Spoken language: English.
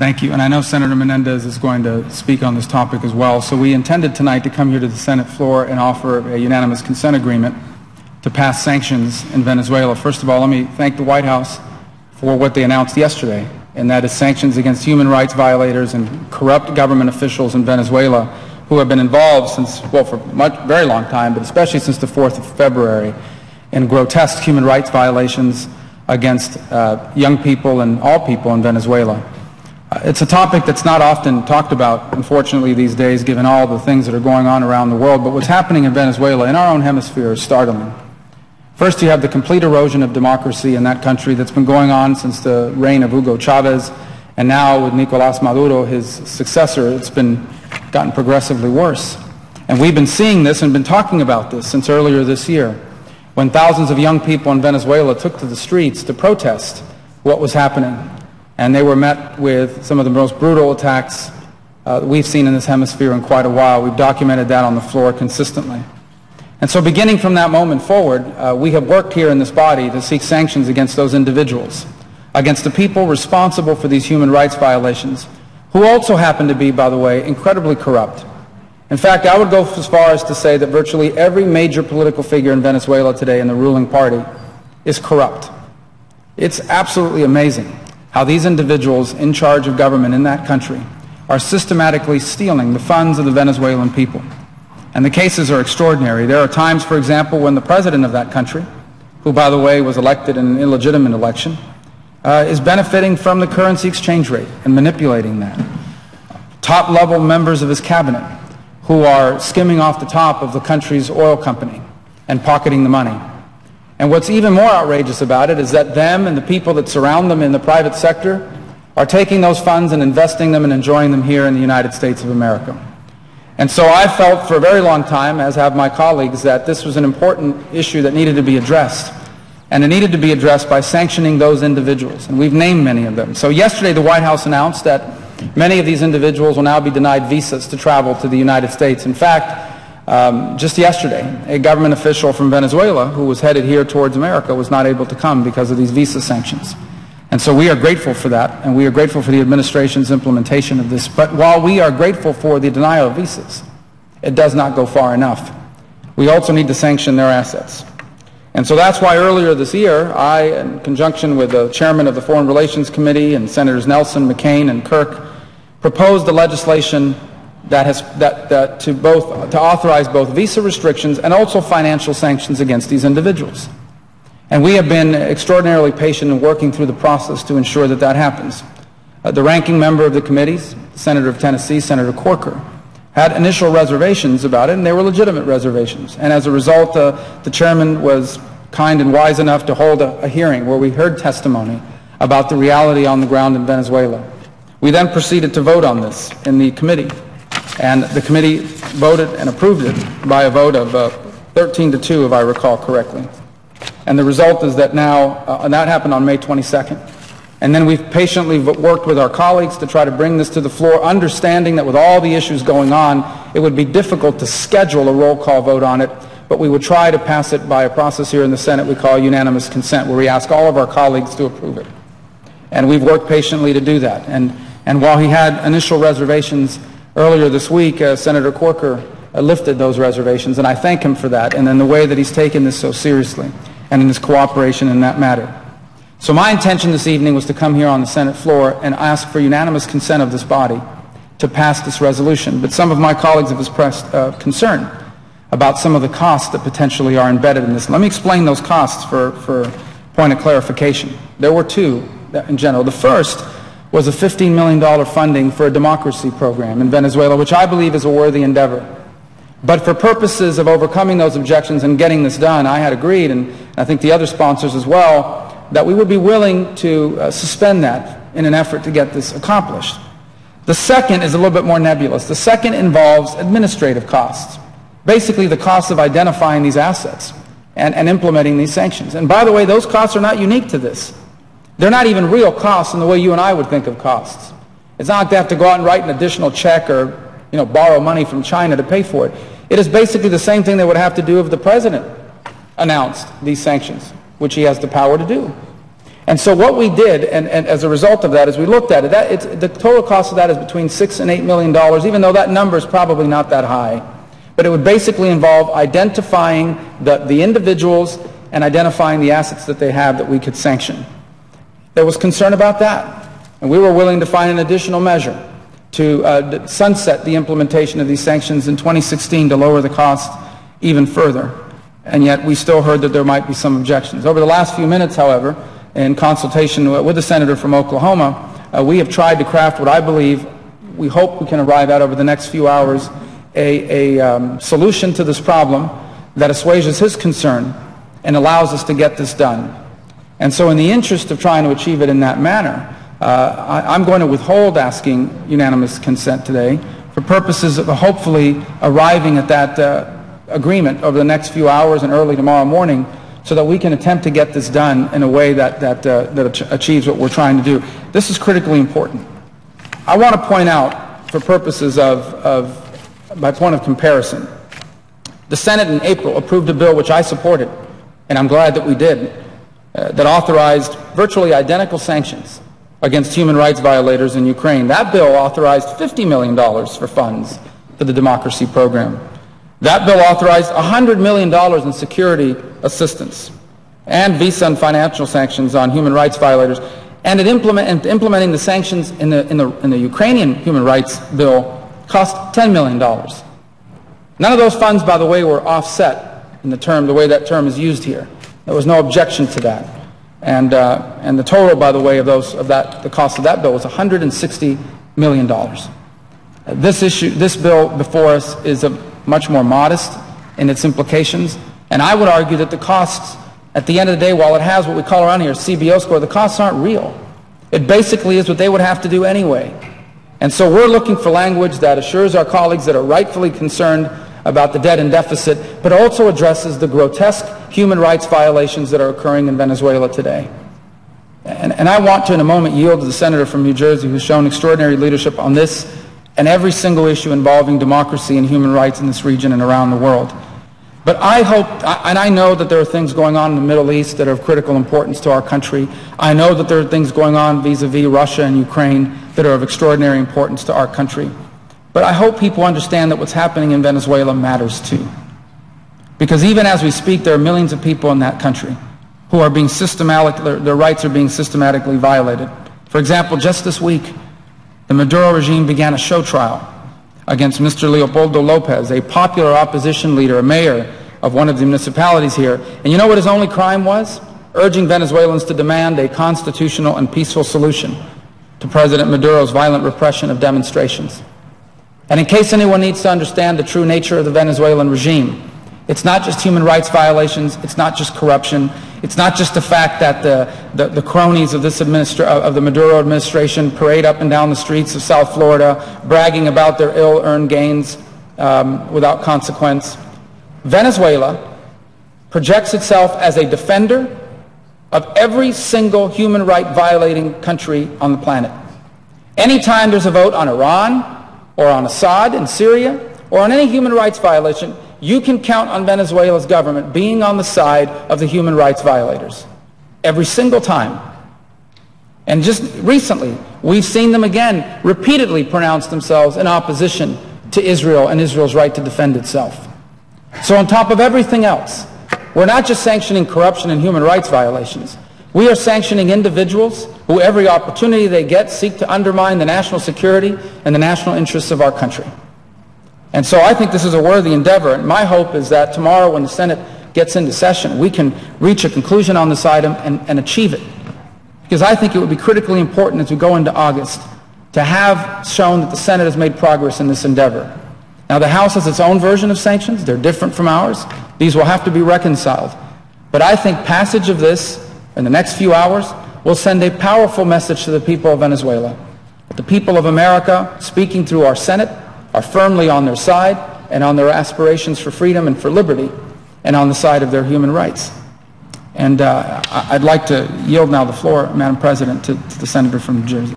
Thank you. And I know Senator Menendez is going to speak on this topic as well. So we intended tonight to come here to the Senate floor and offer a unanimous consent agreement to pass sanctions in Venezuela. First of all, let me thank the White House for what they announced yesterday, and that is sanctions against human rights violators and corrupt government officials in Venezuela who have been involved since, well, for a very long time, but especially since the 4th of February, in grotesque human rights violations against young people and all people in Venezuela. It's a topic that's not often talked about, unfortunately, these days, given all the things that are going on around the world. But what's happening in Venezuela, in our own hemisphere, is startling. First, you have the complete erosion of democracy in that country that's been going on since the reign of Hugo Chavez, and now with Nicolás Maduro, his successor, it's gotten progressively worse. And we've been seeing this and been talking about this since earlier this year, when thousands of young people in Venezuela took to the streets to protest what was happening. And they were met with some of the most brutal attacks we've seen in this hemisphere in quite a while. We've documented that on the floor consistently. And so beginning from that moment forward, we have worked here in this body to seek sanctions against those individuals, against the people responsible for these human rights violations, who also happen to be, by the way, incredibly corrupt. In fact, I would go as far as to say that virtually every major political figure in Venezuela today in the ruling party is corrupt. It's absolutely amazing how these individuals in charge of government in that country are systematically stealing the funds of the Venezuelan people. And the cases are extraordinary. There are times, for example, when the president of that country, who, by the way, was elected in an illegitimate election, is benefiting from the currency exchange rate and manipulating that. Top-level members of his cabinet who are skimming off the top of the country's oil company and pocketing the money. And what's even more outrageous about it is that them and the people that surround them in the private sector are taking those funds and investing them and enjoying them here in the United States of America. And so I felt for a very long time, as have my colleagues, that this was an important issue that needed to be addressed. And it needed to be addressed by sanctioning those individuals. And we've named many of them. So yesterday the White House announced that many of these individuals will now be denied visas to travel to the United States. In fact, just yesterday, a government official from Venezuela who was headed here towards America was not able to come because of these visa sanctions. And so we are grateful for that, and we are grateful for the administration's implementation of this. But while we are grateful for the denial of visas, it does not go far enough. We also need to sanction their assets. And so that's why earlier this year, I, in conjunction with the chairman of the Foreign Relations Committee and Senators Nelson, McCain, and Kirk, proposed the legislation to authorize both visa restrictions and also financial sanctions against these individuals. And we have been extraordinarily patient in working through the process to ensure that that happens. The ranking member of the committees, Senator of Tennessee, Senator Corker, had initial reservations about it, and they were legitimate reservations. And as a result, the chairman was kind and wise enough to hold a hearing where we heard testimony about the reality on the ground in Venezuela. We then proceeded to vote on this in the committee. And the committee voted and approved it by a vote of 13-2, if I recall correctly. And the result is that now, and that happened on May 22nd. And then we've patiently worked with our colleagues to try to bring this to the floor, understanding that with all the issues going on, it would be difficult to schedule a roll call vote on it, but we would try to pass it by a process here in the Senate we call unanimous consent, where we ask all of our colleagues to approve it. And we've worked patiently to do that. And while he had initial reservations earlier this week, Senator Corker lifted those reservations, and I thank him for that, and in the way that he's taken this so seriously, and in his cooperation in that matter. So my intention this evening was to come here on the Senate floor and ask for unanimous consent of this body to pass this resolution. But some of my colleagues have expressed concern about some of the costs that potentially are embedded in this. Let me explain those costs for point of clarification. There were two in general. The first was a $15 million funding for a democracy program in Venezuela, which I believe is a worthy endeavor. But for purposes of overcoming those objections and getting this done, I had agreed, and I think the other sponsors as well, that we would be willing to suspend that in an effort to get this accomplished. The second is a little bit more nebulous. The second involves administrative costs, basically the cost of identifying these assets and implementing these sanctions. And by the way, those costs are not unique to this. They're not even real costs in the way you and I would think of costs. It's not like they have to go out and write an additional check or borrow money from China to pay for it. It is basically the same thing they would have to do if the president announced these sanctions, which he has the power to do. And so what we did, and as a result of that, is we looked at it. The total cost of that is between $6 and $8 million, even though that number is probably not that high. But it would basically involve identifying the individuals and identifying the assets that they have that we could sanction. There was concern about that, and we were willing to find an additional measure to sunset the implementation of these sanctions in 2016 to lower the cost even further. And yet we still heard that there might be some objections. Over the last few minutes, however, in consultation with the senator from Oklahoma, we have tried to craft what I believe, we hope we can arrive at over the next few hours, a solution to this problem that assuages his concern and allows us to get this done. And so in the interest of trying to achieve it in that manner, I'm going to withhold asking unanimous consent today for purposes of hopefully arriving at that agreement over the next few hours and early tomorrow morning, so that we can attempt to get this done in a way that achieves what we're trying to do. This is critically important. I want to point out, for purposes by point of comparison, the Senate in April approved a bill which I supported, and I'm glad that we did, that authorized virtually identical sanctions against human rights violators in Ukraine. That bill authorized $50 million for funds for the democracy program. That bill authorized $100 million in security assistance and visa and financial sanctions on human rights violators. And implementing the sanctions in the Ukrainian human rights bill cost $10 million. None of those funds, by the way, were offset in the way that term is used here. There was no objection to that. And the total, by the way, the cost of that bill was $160 million. This bill before us is much more modest in its implications, and I would argue that the costs, at the end of the day, while it has what we call around here a CBO score, the costs aren't real. It basically is what they would have to do anyway. And so we're looking for language that assures our colleagues that are rightfully concerned about the debt and deficit, but also addresses the grotesque human rights violations that are occurring in Venezuela today. And I want to, in a moment, yield to the senator from New Jersey who's shown extraordinary leadership on this and every single issue involving democracy and human rights in this region and around the world. But I hope, and I know that there are things going on in the Middle East that are of critical importance to our country. I know that there are things going on vis-a-vis Russia and Ukraine that are of extraordinary importance to our country. But I hope people understand that what's happening in Venezuela matters too. Because even as we speak, there are millions of people in that country who are being their rights are being systematically violated. For example, just this week, the Maduro regime began a show trial against Mr. Leopoldo Lopez, a popular opposition leader, a mayor of one of the municipalities here. And you know what his only crime was? Urging Venezuelans to demand a constitutional and peaceful solution to President Maduro's violent repression of demonstrations. And in case anyone needs to understand the true nature of the Venezuelan regime, it's not just human rights violations, it's not just corruption, it's not just the fact that the cronies of the Maduro administration parade up and down the streets of South Florida, bragging about their ill-earned gains without consequence. Venezuela projects itself as a defender of every single human right violating country on the planet. Anytime there's a vote on Iran or on Assad in Syria or on any human rights violation, you can count on Venezuela's government being on the side of the human rights violators. Every single time. And just recently, we've seen them again repeatedly pronounce themselves in opposition to Israel and Israel's right to defend itself. So on top of everything else, we're not just sanctioning corruption and human rights violations. We are sanctioning individuals who, every opportunity they get, seek to undermine the national security and the national interests of our country. And so I think this is a worthy endeavor, and my hope is that tomorrow when the Senate gets into session, we can reach a conclusion on this item and achieve it. Because I think it would be critically important as we go into August to have shown that the Senate has made progress in this endeavor. Now, the House has its own version of sanctions. They're different from ours. These will have to be reconciled. But I think passage of this in the next few hours will send a powerful message to the people of Venezuela. That the people of America, speaking through our Senate, are firmly on their side and on their aspirations for freedom and for liberty and on the side of their human rights. And I'd like to yield now the floor, Madam President, to the Senator from New Jersey.